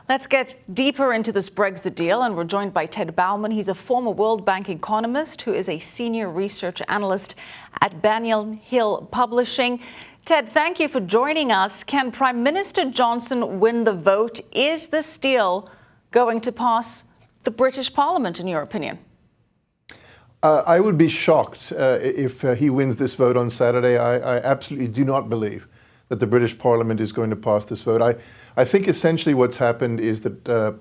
Let's get deeper into this Brexit deal, and we're joined by Ted Bauman. He's a former World Bank economist who is a senior research analyst at Banyan Hill Publishing. Ted, thank you for joining us. Can Prime Minister Johnson win the vote? Is this deal going to pass the British Parliament, in your opinion? I would be shocked if he wins this vote on Saturday. I absolutely do not believe that the British Parliament is going to pass this vote. I think essentially what's happened is that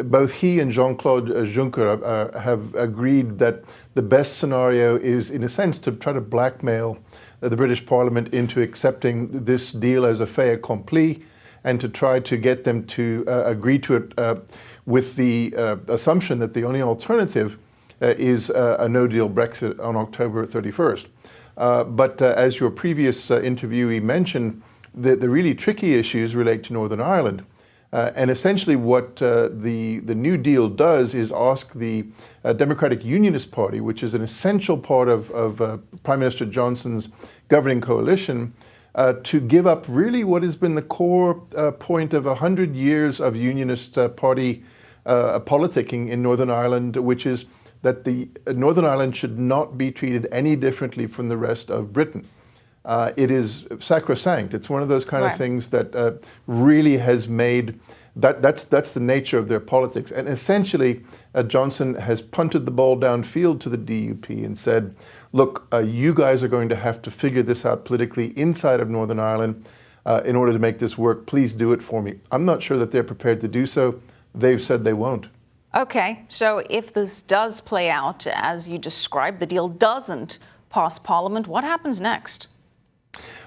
both he and Jean-Claude Juncker have agreed that the best scenario is, in a sense, to try to blackmail the British Parliament into accepting this deal as a fait accompli, and to try to get them to agree to it with the assumption that the only alternative is a no-deal Brexit on October 31st. But as your previous interviewee mentioned, the really tricky issues relate to Northern Ireland. And essentially what the New Deal does is ask the Democratic Unionist Party, which is an essential part of Prime Minister Johnson's governing coalition, to give up really what has been the core point of 100 years of Unionist Party politicking in Northern Ireland, which is that the Northern Ireland should not be treated any differently from the rest of Britain. It is sacrosanct. It's one of those kind of things that really has made, that's the nature of their politics. And essentially, Johnson has punted the ball downfield to the DUP and said, look, you guys are going to have to figure this out politically inside of Northern Ireland in order to make this work. Please do it for me. I'm not sure that they're prepared to do so. They've said they won't. Okay, so if this does play out as you described, the deal doesn't pass Parliament, what happens next?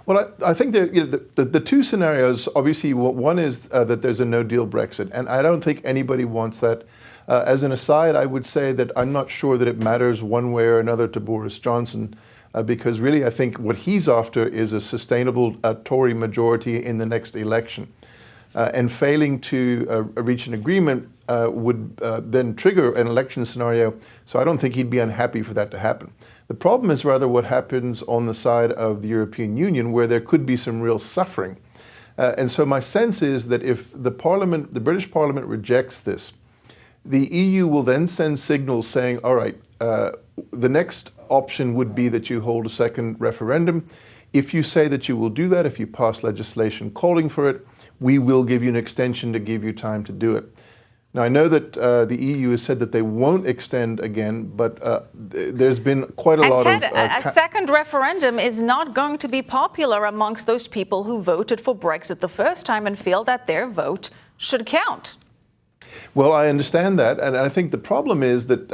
Well, I think the two scenarios, obviously, one is that there's a no-deal Brexit, and I don't think anybody wants that. As an aside, I would say that I'm not sure that it matters one way or another to Boris Johnson, because really I think what he's after is a sustainable Tory majority in the next election. And failing to reach an agreement would then trigger an election scenario, so I don't think he'd be unhappy for that to happen. The problem is rather what happens on the side of the European Union, where there could be some real suffering. And so my sense is that if the British Parliament rejects this, the EU will then send signals saying, all right, the next option would be that you hold a second referendum. If you say that you will do that, if you pass legislation calling for it, we will give you an extension to give you time to do it. Now, I know that the EU has said that they won't extend again, but there's been quite a lot of... a second referendum is not going to be popular amongst those people who voted for Brexit the first time and feel that their vote should count. Well, I understand that, and I think the problem is that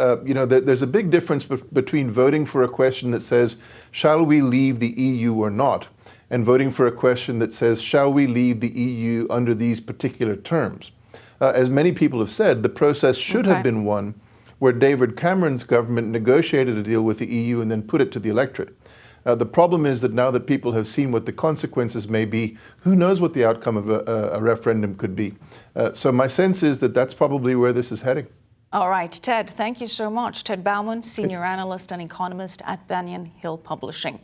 there's a big difference between voting for a question that says, shall we leave the EU or not, and voting for a question that says, shall we leave the EU under these particular terms? As many people have said, the process should have been one where David Cameron's government negotiated a deal with the EU and then put it to the electorate. The problem is that now that people have seen what the consequences may be, who knows what the outcome of a referendum could be. So my sense is that that's probably where this is heading. All right, Ted, thank you so much. Ted Bauman, senior analyst and economist at Banyan Hill Publishing.